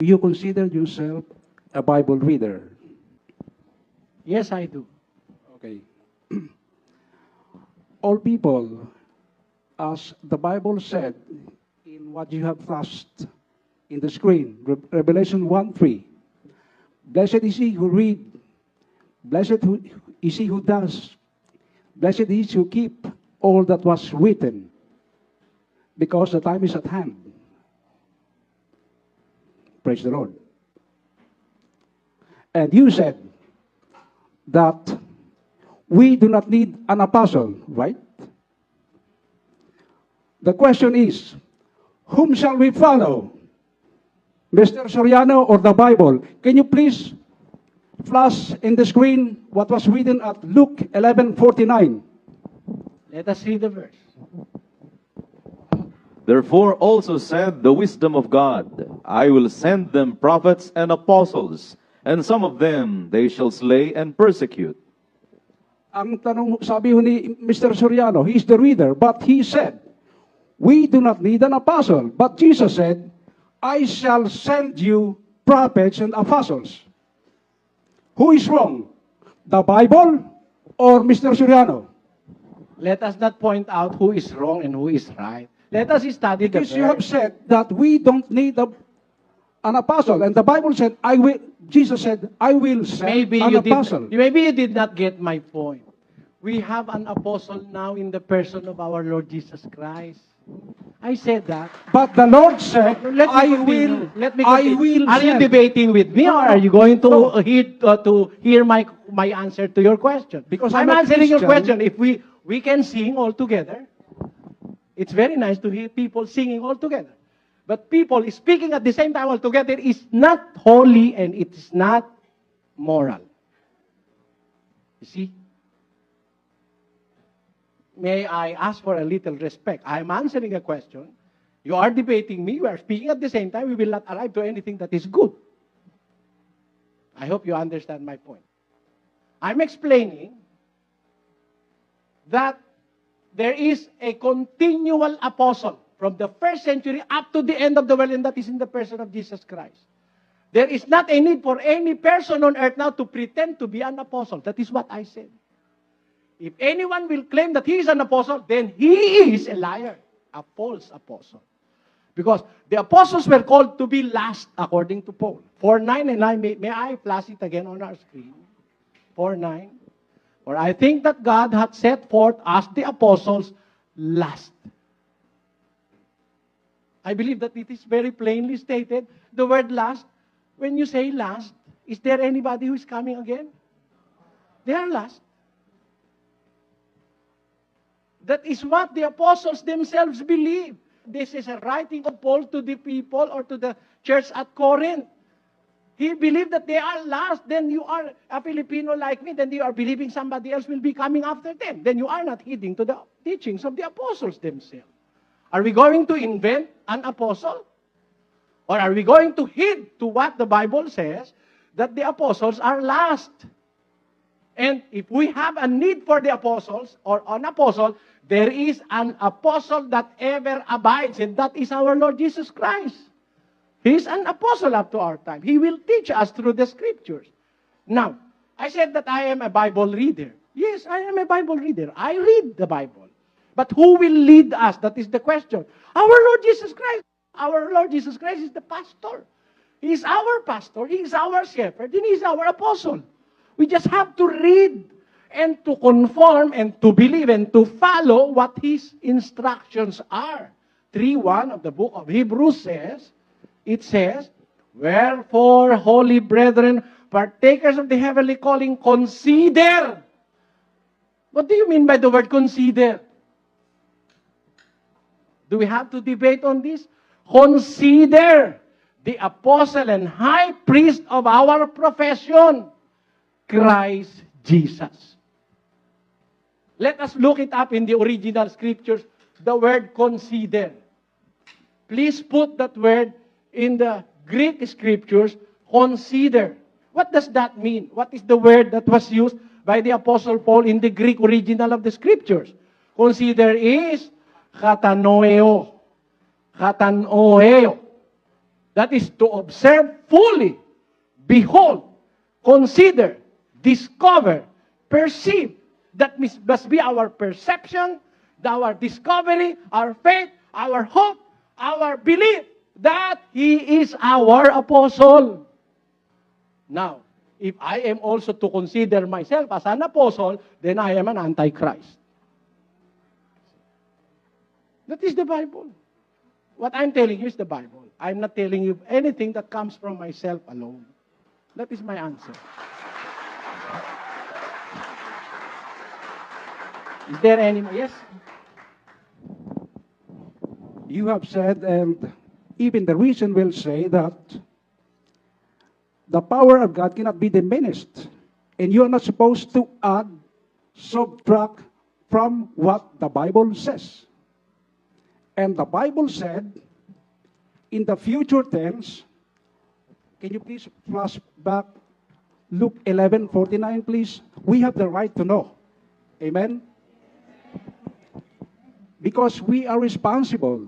You consider yourself a Bible reader? Yes, I do. Okay. All people, as the Bible said in what you have flashed in the screen, Revelation 1:3, blessed is he who read, blessed is he who does, blessed is he who keep all that was written, because the time is at hand. Praise the Lord. And you said that we do not need an apostle, right? The question is, whom shall we follow? Mr. Soriano or the Bible? Can you please flash in the screen what was written at Luke 11:49? Let us read the verse. Therefore also said the wisdom of God, I will send them prophets and apostles, and some of them they shall slay and persecute. Ang tanong, sabi ho ni Mr. Soriano, he is the reader, but he said, we do not need an apostle. But Jesus said, I shall send you prophets and apostles. Who is wrong? The Bible or Mr. Soriano? Let us not point out who is wrong and who is right. Let us study the Because you have verse. said that we don't need an apostle. And the Bible said, Jesus said, I will send an apostle. Maybe you did not get my point. We have an apostle now in the person of our Lord Jesus Christ. I said that. But the Lord said, Let me I continue. will, Let me I continue. will Are you send. debating with me, or are you going to hear my answer to your question? Because I'm I'm a answering your Christian. question. If we can sing all together, it's very nice to hear people singing all together. But people speaking at the same time all together is not holy and it is not moral. You see? May I ask for a little respect? I'm answering a question. You are debating me. We are speaking at the same time. We will not arrive to anything that is good. I hope you understand my point. I'm explaining that there is a continual apostle from the first century up to the end of the world, and that is in the person of Jesus Christ. There is not a need for any person on earth now to pretend to be an apostle. That is what I said. If anyone will claim that he is an apostle, then he is a liar, a false apostle. Because the apostles were called to be last, according to Paul. 4:9, and may I flash it again on our screen? 4:9. For I think that God hath set forth us the apostles last. I believe that it is very plainly stated. The word last, when you say last, is there anybody who is coming again? They are last. That is what the apostles themselves believe. This is a writing of Paul to the people or to the church at Corinth. He believed that they are last. Then you are a Filipino like me. Then you are believing somebody else will be coming after them. Then you are not heeding to the teachings of the apostles themselves. Are we going to invent an apostle? Or are we going to heed to what the Bible says, that the apostles are last? And if we have a need for the apostles or an apostle, there is an apostle that ever abides, and that is our Lord Jesus Christ. He is an apostle up to our time. He will teach us through the scriptures. Now, I said that I am a Bible reader. Yes, I am a Bible reader. I read the Bible. But who will lead us? That is the question. Our Lord Jesus Christ. Our Lord Jesus Christ is the pastor. He is our pastor. He is our shepherd. And He is our apostle. We just have to read and to conform and to believe and to follow what His instructions are. 3:1 of the book of Hebrews says, it says, wherefore, holy brethren, partakers of the heavenly calling, consider. What do you mean by the word consider? Do we have to debate on this? Consider the apostle and high priest of our profession, Christ Jesus. Let us look it up in the original scriptures, the word consider. Please put that word in the Greek scriptures, consider. What does that mean? What is the word that was used by the Apostle Paul in the Greek original of the scriptures? Consider is katanoeo. Katanoeo. That is to observe fully, behold, consider, discover, perceive. That must be our perception, our discovery, our faith, our hope, our belief that He is our apostle. Now, if I am also to consider myself as an apostle, then I am an antichrist. That is the Bible. What I'm telling you is the Bible. I'm not telling you anything that comes from myself alone. That is my answer. Is there any more? Yes? You have said, and even the reason will say that the power of God cannot be diminished. And you are not supposed to add, subtract from what the Bible says. And the Bible said, in the future tense, can you please flash back Luke 11:49, please? We have the right to know. Amen? Because we are responsible.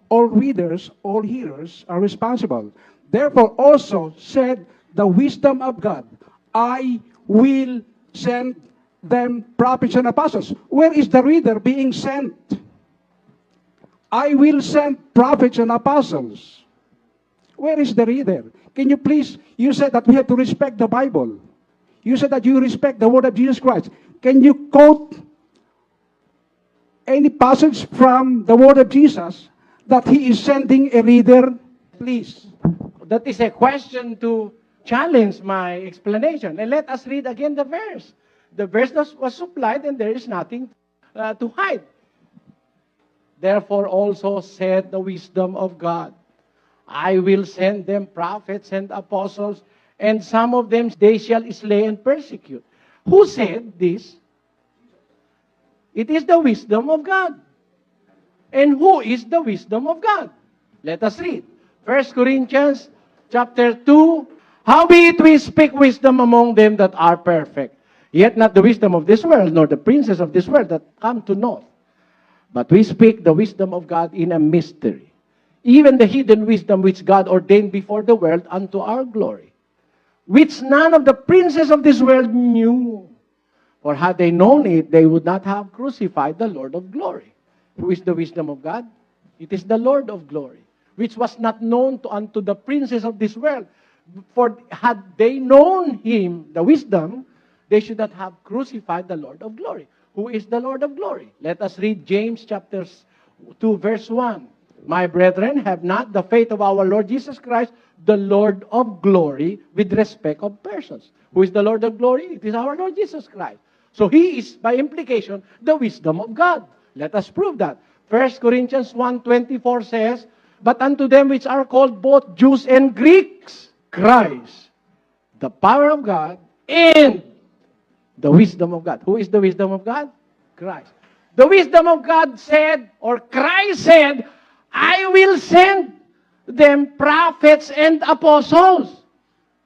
All readers, all hearers are responsible. Therefore also said the wisdom of God, I will send them prophets and apostles. Where is the reader being sent? I will send prophets and apostles. Where is the reader? Can you please, you said that we have to respect the Bible. You said that you respect the word of Jesus Christ. Can you quote any passage from the word of Jesus that He is sending a reader? Please. That is a question to challenge my explanation. And let us read again the verse. The verse was supplied and there is nothing to hide. Therefore also said the wisdom of God, I will send them prophets and apostles, and some of them they shall slay and persecute. Who said this? It is the wisdom of God. And who is the wisdom of God? Let us read. 1 Corinthians chapter 2. Howbeit we speak wisdom among them that are perfect, yet not the wisdom of this world, nor the princes of this world that come to naught. But we speak the wisdom of God in a mystery, even the hidden wisdom which God ordained before the world unto our glory, which none of the princes of this world knew. For had they known it, they would not have crucified the Lord of glory. Who is the wisdom of God? It is the Lord of glory, which was not known unto the princes of this world. For had they known Him, the wisdom, they should not have crucified the Lord of glory. Who is the Lord of glory? Let us read James chapter 2, verse 1. My brethren, have not the faith of our Lord Jesus Christ, the Lord of glory, with respect of persons. Who is the Lord of glory? It is our Lord Jesus Christ. So He is, by implication, the wisdom of God. Let us prove that. 1 Corinthians 1:24 says, but unto them which are called both Jews and Greeks, Christ, the power of God, and the wisdom of God. Who is the wisdom of God? Christ. The wisdom of God said, or Christ said, I will send them prophets and apostles.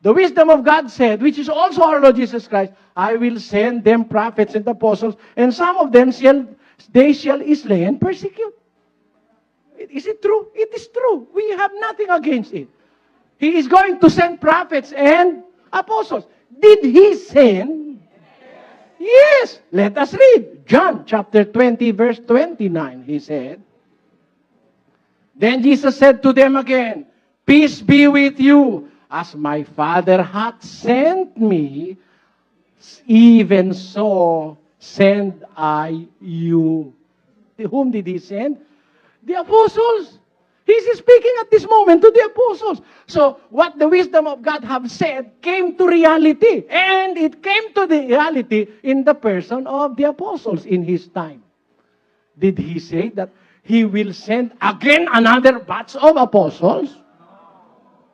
The wisdom of God said, which is also our Lord Jesus Christ, I will send them prophets and apostles, and some of them shall slay and persecute. Is it true? It is true. We have nothing against it. He is going to send prophets and apostles. Did He send? Yes. Let us read. John chapter 20, verse 29. He said, then Jesus said to them again, peace be with you. As my Father hath sent me, even so send I you. Whom did He send? The apostles. He's speaking at this moment to the apostles. So, what the wisdom of God have said came to reality. And it came to the reality in the person of the apostles in His time. Did He say that He will send again another batch of apostles?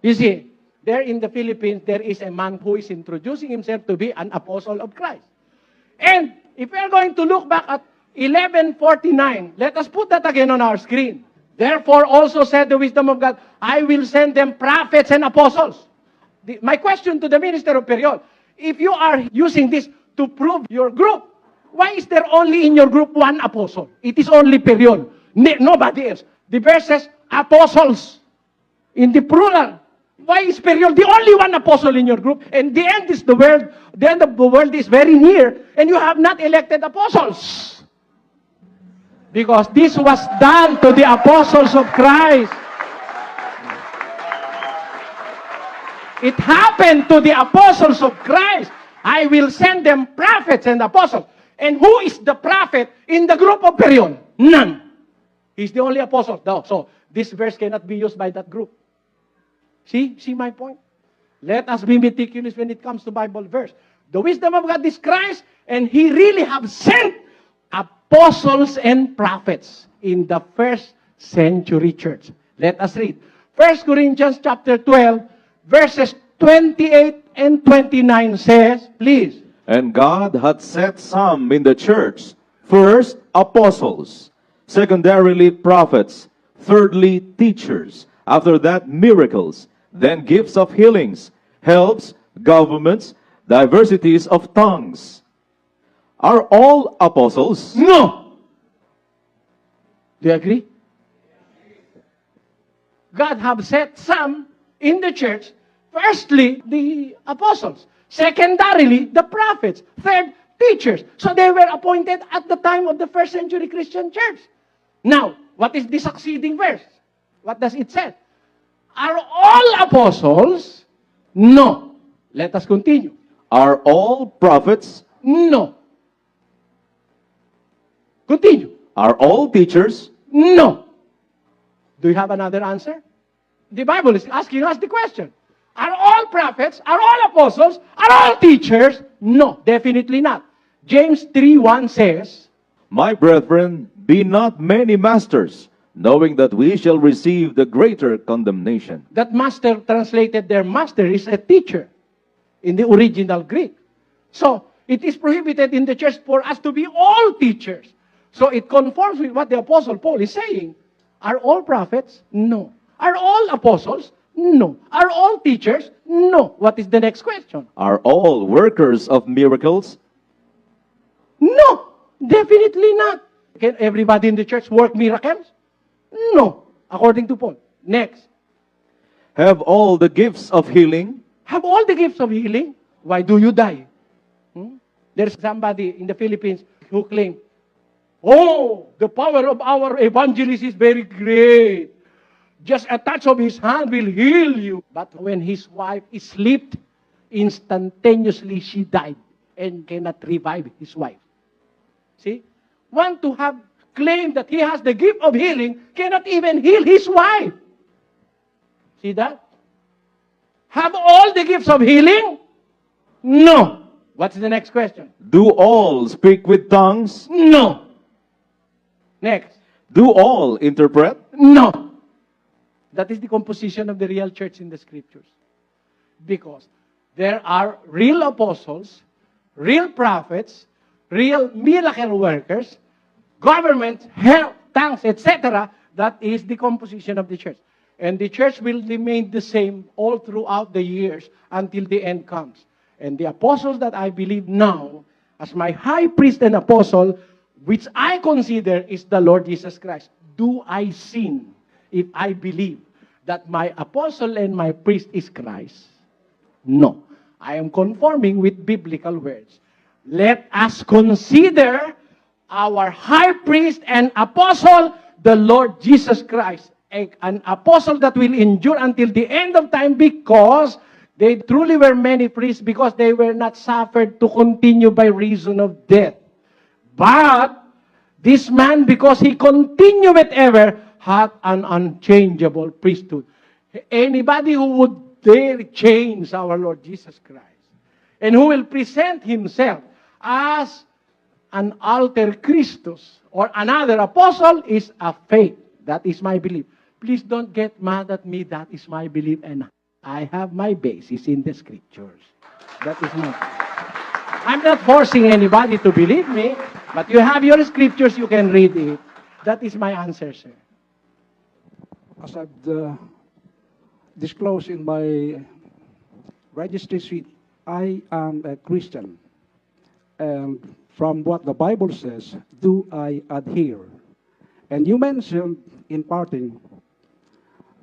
You see, there in the Philippines, there is a man who is introducing himself to be an apostle of Christ. And if we are going to look back at 11:49, let us put that again on our screen. Therefore also said the wisdom of God, I will send them prophets and apostles. My question to the minister of Period, if you are using this to prove your group, why is there only in your group one apostle? It is only Period. Nobody else. The verse says apostles. In the plural. Why is Period the only one apostle in your group? And the end is the world. The end of the world is very near. And you have not elected apostles. Because this was done to the apostles of Christ. It happened to the apostles of Christ. I will send them prophets and apostles. And who is the prophet in the group of Period? None. He's the only apostle. No. So this verse cannot be used by that group. See my point? Let us be meticulous when it comes to Bible verse. The wisdom of God is Christ, and He really have sent apostles and prophets in the first century church. Let us read. 1 Corinthians chapter 12, verses 28 and 29 says, please. And God hath set some in the church, first apostles, secondarily prophets, thirdly teachers, after that miracles, then gifts of healings, helps, governments, diversities of tongues. Are all apostles? No! Do you agree? God have set some in the church. Firstly, the apostles. Secondarily, the prophets. Third, teachers. So they were appointed at the time of the first century Christian church. Now, what is the succeeding verse? What does it say? Are all apostles? No. Let us continue. Are all prophets? No. Continue. Are all teachers? No. Do you have another answer? The Bible is asking us the question. Are all prophets? Are all apostles? Are all teachers? No, definitely not. James 3:1 says, My brethren, be not many masters, knowing that we shall receive the greater condemnation. that master translated their master is a teacher in the original Greek. So, it is prohibited in the church for us to be all teachers. So, it conforms with what the Apostle Paul is saying. Are all prophets? No. Are all apostles? No. Are all teachers? No. What is the next question? Are all workers of miracles? No. Definitely not. Can everybody in the church work miracles? No. According to Paul. Next. Have all the gifts of healing? Have all the gifts of healing? Why do you die? There's somebody in the Philippines who claimed, oh, the power of our evangelist is very great. Just a touch of his hand will heal you. But when his wife slept, instantaneously she died and cannot revive his wife. See? Want to have claimed that he has the gift of healing, cannot even heal his wife. See that? Have all the gifts of healing? No. What's the next question? Do all speak with tongues? No. Next. Do all interpret? No. That is the composition of the real church in the scriptures. Because there are real apostles, real prophets, real miracle workers, government, health, tongues, etc. That is the composition of the church. And the church will remain the same all throughout the years until the end comes. And the apostles that I believe now, as my high priest and apostle, which I consider is the Lord Jesus Christ. Do I sin if I believe that my apostle and my priest is Christ? No. I am conforming with biblical words. Let us consider our high priest and apostle, the Lord Jesus Christ, an apostle that will endure until the end of time, because they truly were many priests, because they were not suffered to continue by reason of death. But this man, because he continued ever, had an unchangeable priesthood. Anybody who would dare change our Lord Jesus Christ, and who will present himself as an alter Christus or another apostle, is a fake. That is my belief. Please don't get mad at me. That is my belief, and I have my basis in the scriptures. That is not. I'm not forcing anybody to believe me, but you have your scriptures, you can read it. That is my answer, sir. As I've disclosed in my registry sheet, I am a Christian. And from what the Bible says, do I adhere? And you mentioned in parting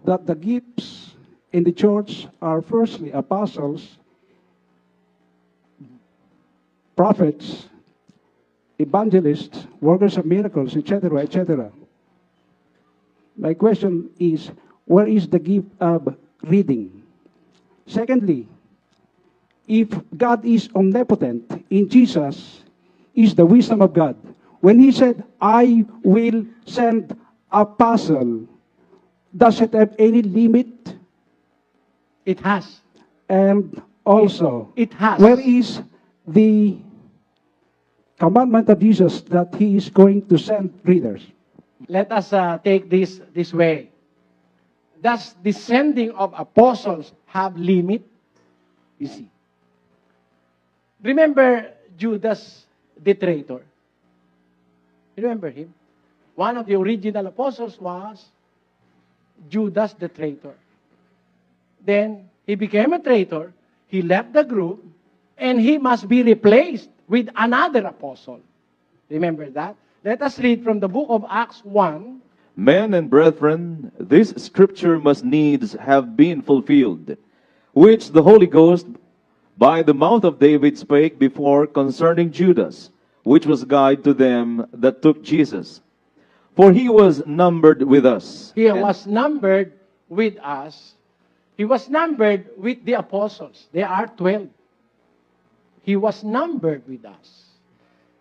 that the gifts in the church are firstly apostles, prophets, evangelists, workers of miracles, etc., etc. My question is, where is the gift of reading? Secondly, if God is omnipotent, in Jesus is the wisdom of God. When he said, I will send apostle, does it have any limit? It has. And also, It has. where is the commandment of Jesus that he is going to send readers? Let us take this way. Does the sending of apostles have limit? You see. Remember Judas the traitor? Remember him? One of the original apostles was Judas the traitor. Then he became a traitor, he left the group, and he must be replaced with another apostle. Remember that? Let us read from the book of Acts 1. Men and brethren, this scripture must needs have been fulfilled, which the Holy Ghost by the mouth of David spake before concerning Judas, which was guide to them that took Jesus. For he was numbered with us. He was numbered with us. He was numbered with the apostles. There are 12. He was numbered with us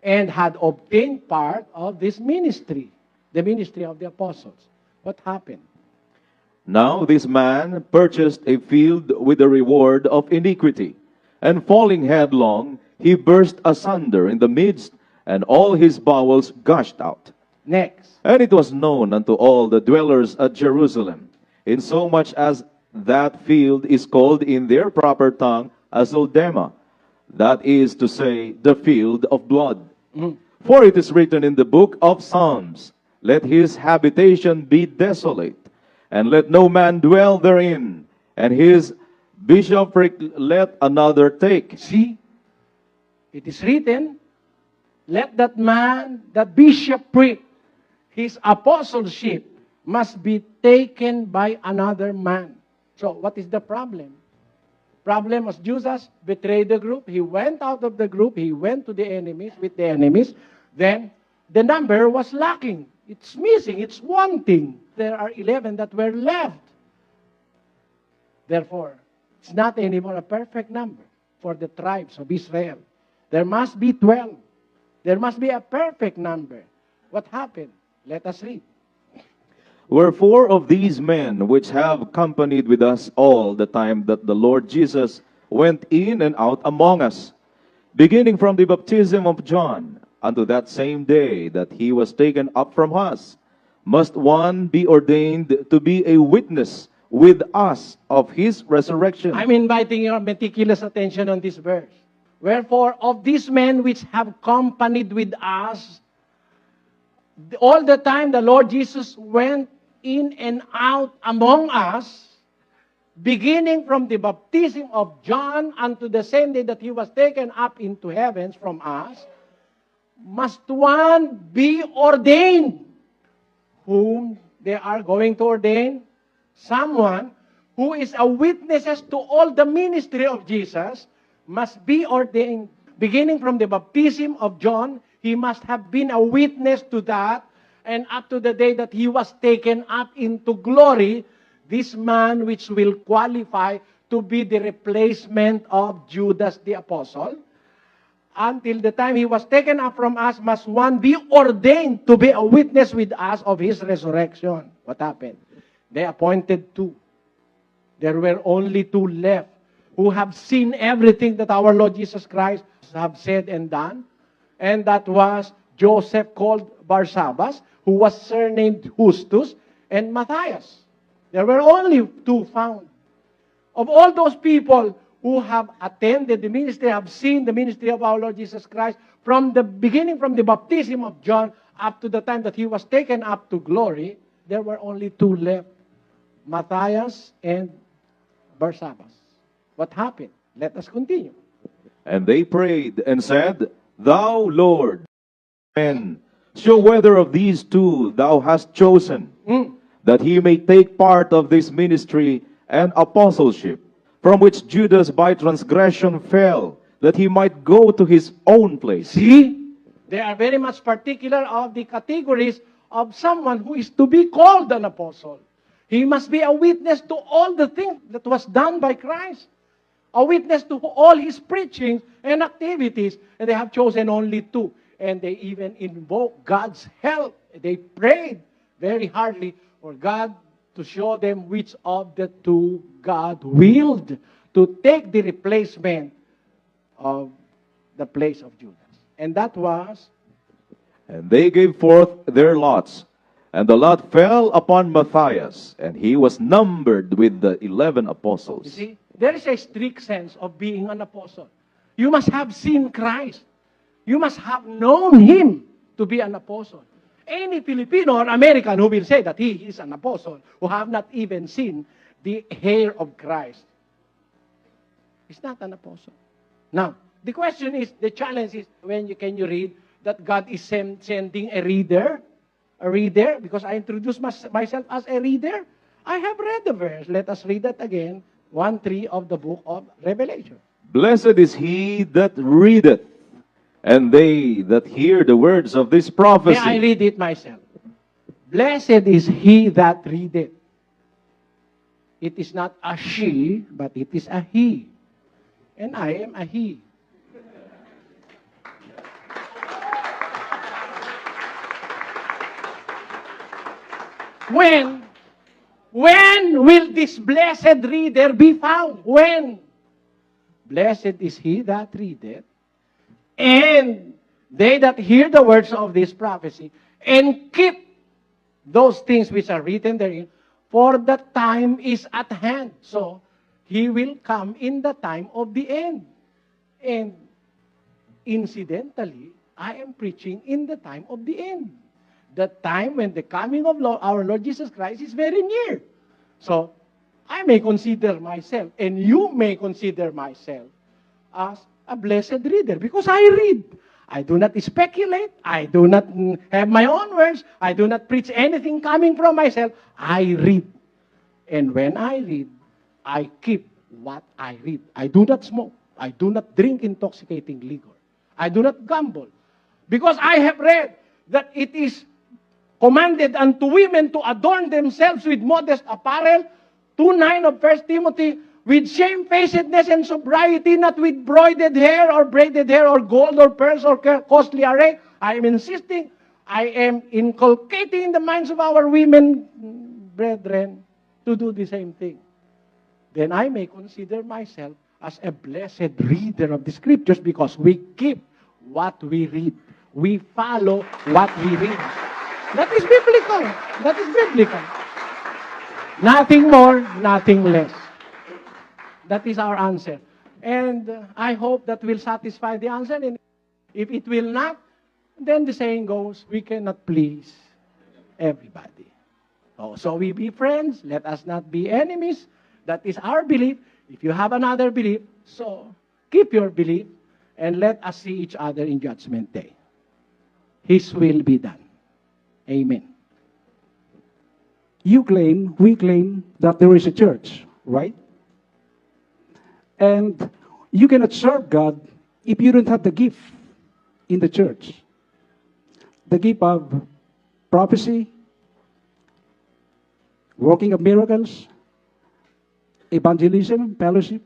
and had obtained part of this ministry, the ministry of the apostles. What happened? Now this man purchased a field with the reward of iniquity, and falling headlong, he burst asunder in the midst, and all his bowels gushed out. Next. And it was known unto all the dwellers at Jerusalem, insomuch as that field is called in their proper tongue Azoldema, that is to say, the field of blood. For it is written in the book of Psalms, let his habitation be desolate, and let no man dwell therein, and his bishopric let another take. See, it is written, let that man, that bishopric, his apostleship, must be taken by another man. So, what is the problem? Problem was Judas betrayed the group. He went out of the group. He went to the enemies, with the enemies. Then, the number was lacking. It's missing. It's wanting. There are 11 that were left. Therefore, it's not anymore a perfect number for the tribes of Israel. There must be 12. There must be a perfect number. What happened? Let us read. Wherefore of these men which have companied with us all the time that the Lord Jesus went in and out among us, beginning from the baptism of John unto that same day that he was taken up from us, must one be ordained to be a witness with us of his resurrection. I'm inviting your meticulous attention on this verse. Wherefore, of these men which have companied with us, all the time the Lord Jesus went in and out among us, beginning from the baptism of John unto the same day that he was taken up into heavens from us, must one be ordained. Whom they are going to ordain? Someone who is a witness to all the ministry of Jesus must be ordained. Beginning from the baptism of John, he must have been a witness to that, and up to the day that he was taken up into glory, this man which will qualify to be the replacement of Judas the apostle, until the time he was taken up from us, must one be ordained to be a witness with us of his resurrection. What happened? They appointed 2. There were only 2 left who have seen everything that our Lord Jesus Christ have said and done. And that was Joseph called Barsabbas, who was surnamed Justus, and Matthias. There were only 2 found. Of all those people who have attended the ministry, have seen the ministry of our Lord Jesus Christ, from the beginning, from the baptism of John, up to the time that he was taken up to glory, there were only 2 left, Matthias and Barsabbas. What happened? Let us continue. And they prayed and said, Thou, Lord, and show whether of these 2 thou hast chosen, that he may take part of this ministry and apostleship, from which Judas by transgression fell, that he might go to his own place. See, they are very much particular of the categories of someone who is to be called an apostle. He must be a witness to all the things that was done by Christ, a witness to all his preachings and activities, and they have chosen only two, and they even invoke God's help. They prayed very hardly for God to show them which of the two God willed to take the replacement of the place of Judas. And that was, And they gave forth their lots, and the lot fell upon Matthias, and he was numbered with the 11 apostles. you see, there is a strict sense of being an apostle. You must have seen Christ. You must have known him to be an apostle. Any Filipino or American who will say that he is an apostle, who have not even seen the hair of Christ, is not an apostle. Now, the question is, the challenge is, can you read that God is sending a reader? A reader? Because I introduced myself as a reader. I have read the verse. Let us read that again. 1:3 of the book of Revelation. Blessed is he that readeth, and they that hear the words of this May I prophecy. read it myself? Blessed is he that readeth. It is not a she, but it is a he. And I am a he. When will this blessed reader be found? When? Blessed is he that readeth, and they that hear the words of this prophecy, and keep those things which are written therein, for the time is at hand. So, he will come in the time of the end. And incidentally, I am preaching in the time of the end. The time when the coming of our Lord Jesus Christ is very near. So, I may consider myself, and you may consider myself, as a blessed reader, because I read. I do not speculate. I do not have my own words. I do not preach anything coming from myself. I read. And when I read, I keep what I read. I do not smoke. I do not drink intoxicating liquor. I do not gamble. Because I have read that it is commanded unto women to adorn themselves with modest apparel, 2:9 of 1 Timothy, with shamefacedness and sobriety, not with broided hair or braided hair or gold or pearls or costly array. I am insisting, I am inculcating in the minds of our women, brethren, to do the same thing. Then I may consider myself as a blessed reader of the scriptures because we keep what we read. We follow what we read. That is biblical. That is biblical. Nothing more, nothing less. That is our answer. And I hope that will satisfy the answer. And if it will not, then the saying goes, we cannot please everybody. Oh, so we be friends. Let us not be enemies. That is our belief. If you have another belief, so keep your belief and let us see each other in Judgment Day. His will be done. Amen. We claim that there is a church, right? And you cannot serve God if you don't have the gift in the church. The gift of prophecy, working of miracles, evangelism, fellowship,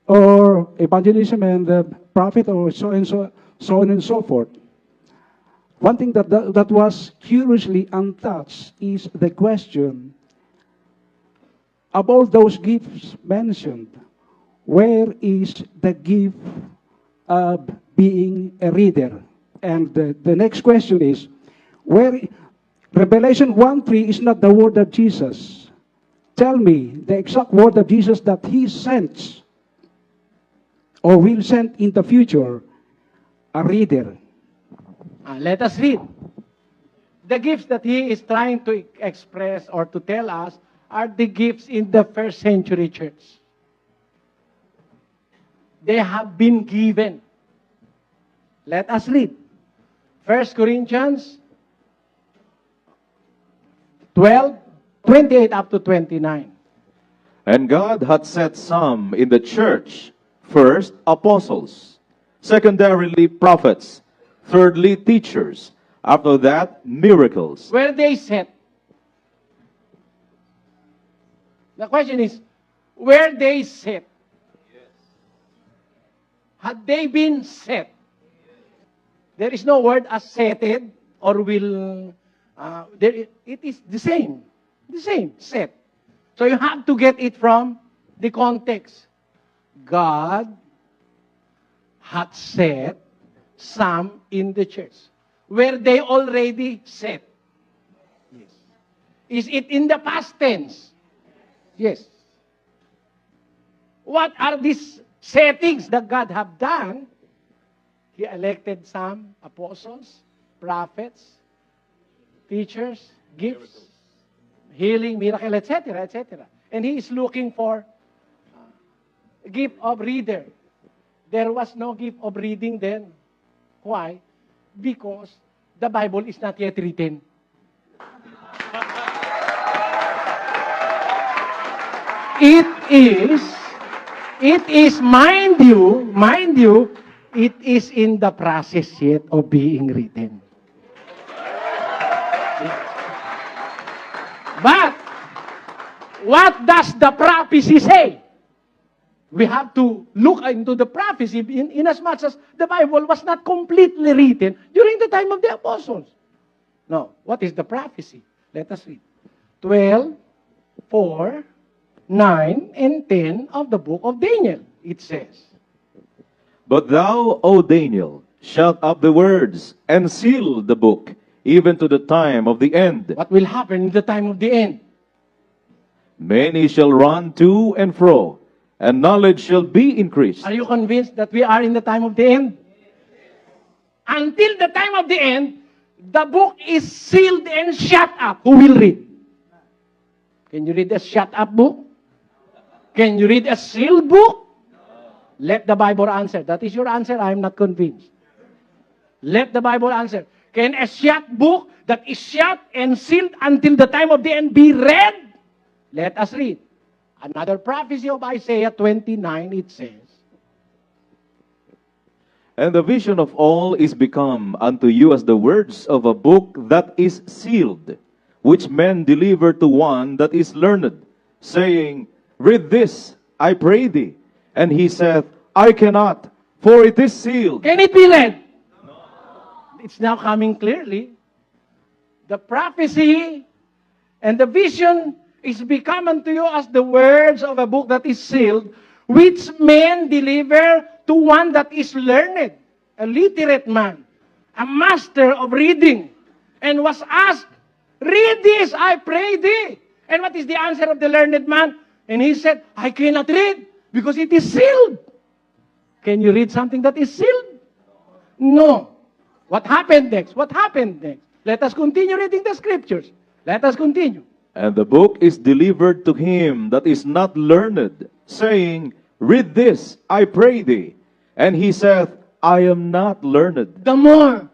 or evangelism and the prophet, or so on and so forth. One thing that was curiously untouched is the question of all those gifts mentioned, where is the gift of being a reader? And the next question is, where Revelation 1:3 is not the word of Jesus. Tell me the exact word of Jesus that he sends or will send in the future, a reader. Let us read. The gifts that he is trying to express or to tell us are the gifts in the first century church. They have been given. Let us read. 1 Corinthians 12, 28 up to 29. And God hath set some in the church, first apostles, secondarily prophets, thirdly teachers, after that miracles. Were they set? The question is, were they set? Had they been set? There is no word as setted or will. It is the same. The same, set. So you have to get it from the context. God had set some in the church. Were they already set? Yes. Is it in the past tense? Yes. What are these settings that God have done? He elected some apostles, prophets, teachers, gifts, healing, miracle, etc., etc. And He is looking for a gift of reader. There was no gift of reading then. Why? Because the Bible is not yet written. It is, mind you, it is in the process yet of being written. But, what does the prophecy say? We have to look into the prophecy in as much as the Bible was not completely written during the time of the apostles. Now, what is the prophecy? Let us read. 12, 4, 9, and 10 of the book of Daniel. It says, But thou, O Daniel, shut up the words and seal the book, even to the time of the end. what will happen in the time of the end? Many shall run to and fro, and knowledge shall be increased. Are you convinced that we are in the time of the end? Until the time of the end, the book is sealed and shut up. Who will read? Can you read a shut up book? Can you read a sealed book? Let the Bible answer. That is your answer. I am not convinced. Let the Bible answer. Can a shut book that is shut and sealed until the time of the end be read? Let us read. Another prophecy of Isaiah 29, it says, And the vision of all is become unto you as the words of a book that is sealed, which men deliver to one that is learned, saying, Read this, I pray thee. And he saith, I cannot, for it is sealed. Can it be read? It's now coming clearly. The prophecy and the vision is become unto you as the words of a book that is sealed, which men deliver to one that is learned, a literate man, a master of reading, and was asked, Read this, I pray thee. And what is the answer of the learned man? And he said, I cannot read because it is sealed. Can you read something that is sealed? No. What happened next? What happened next? Let us continue reading the scriptures. Let us continue. And the book is delivered to him that is not learned, saying, Read this, I pray thee. And he saith, I am not learned. The more.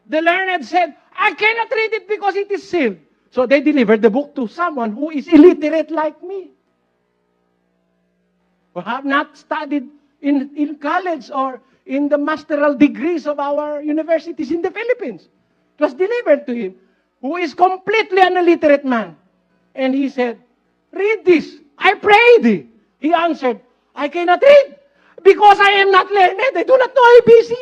The learned said, I cannot read it because it is sealed. So they delivered the book to someone who is illiterate like me, who have not studied in college or in the masteral degrees of our universities in the Philippines. It was delivered to him, who is completely an illiterate man. And he said, Read this, I pray thee. He answered, I cannot read because I am not learned. I do not know ABC.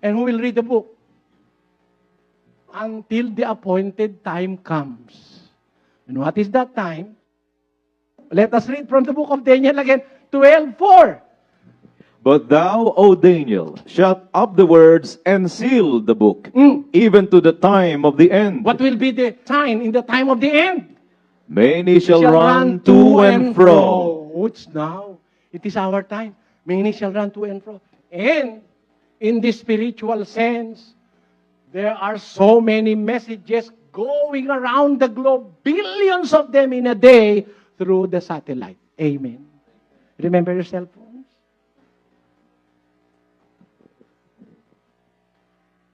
And who will read the book? Until the appointed time comes. And what is that time? Let us read from the book of Daniel again, 12:4. But thou, O Daniel, shut up the words and seal the book, even to the time of the end. What will be the sign in the time of the end? Many shall run to and fro. Which now, it is our time. Many shall run to and fro. And in the spiritual sense, there are so many messages going around the globe, billions of them in a day through the satellite. Amen. Remember your cell phones?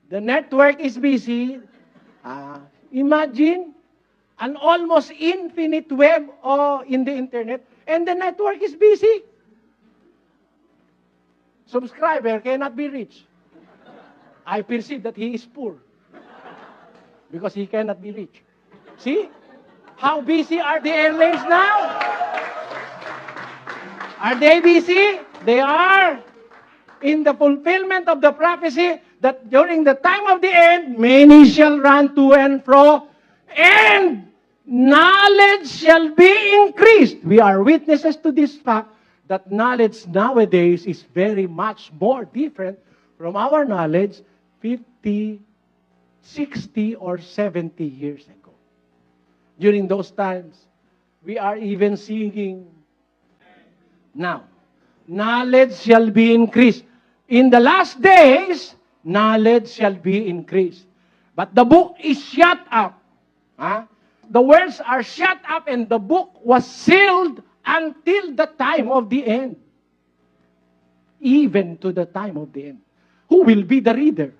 The network is busy. Imagine an almost infinite web in the internet, and the network is busy. Subscriber cannot be reached. I perceive that he is poor because he cannot be reached. See? How busy are the airlines now? Are they busy? They are. In the fulfillment of the prophecy that during the time of the end, many shall run to and fro, and knowledge shall be increased. We are witnesses to this fact that knowledge nowadays is very much more different from our knowledge 50, 60, or 70 years ago. During those times, we are even singing, now, knowledge shall be increased. In the last days, knowledge shall be increased. But the book is shut up. Huh? The words are shut up and the book was sealed until the time of the end. Even to the time of the end. Who will be the reader?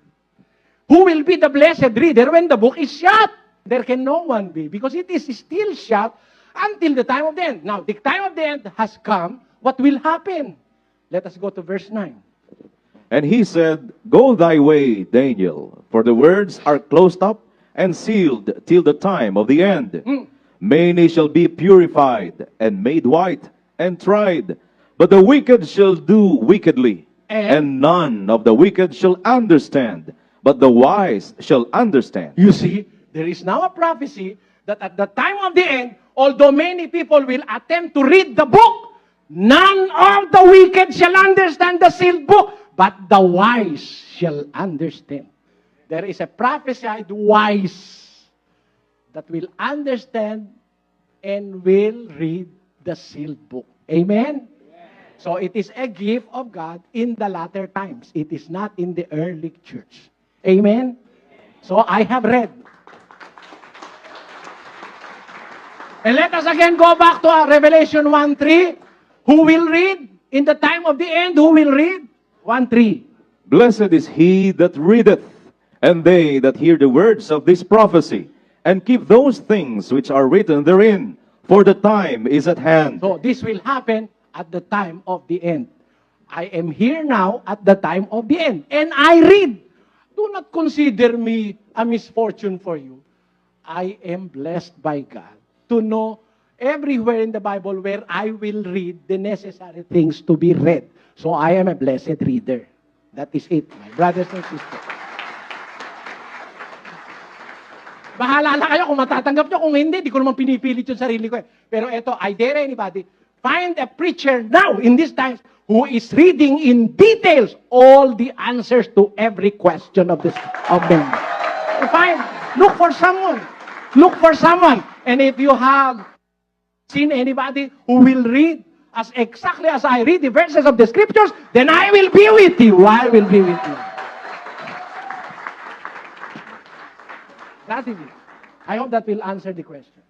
Who will be the blessed reader when the book is shut? There can no one be, because it is still shut until the time of the end. Now, the time of the end has come. What will happen? Let us go to verse 9. And he said, Go thy way, Daniel, for the words are closed up and sealed till the time of the end. Many shall be purified and made white and tried, but the wicked shall do wickedly, and none of the wicked shall understand, but the wise shall understand. You see, there is now a prophecy that at the time of the end, although many people will attempt to read the book, none of the wicked shall understand the sealed book, but the wise shall understand. There is a prophesied wise that will understand and will read the sealed book. Amen? So it is a gift of God in the latter times. It is not in the early church. Amen? So I have read. And let us again go back to our Revelation 1:3. Who will read? In the time of the end, who will read? 1:3. Blessed is he that readeth, and they that hear the words of this prophecy, and keep those things which are written therein, for the time is at hand. So this will happen at the time of the end. I am here now at the time of the end, and I read. Do not consider me a misfortune for you. I am blessed by God to know everywhere in the Bible where I will read the necessary things to be read. So I am a blessed reader. That is it, my brothers and sisters. Bahala na kayo kung matatanggap nyo. Kung hindi, di ko naman pinipilit yung sarili ko. Pero eto, I dare anybody, find a preacher now in these times who is reading in details all the answers to every question of them. Find, look for someone. Look for someone. And if you have seen anybody who will read as exactly as I read the verses of the scriptures, then I will be with you. I will be with you. That is it. I hope that will answer the question.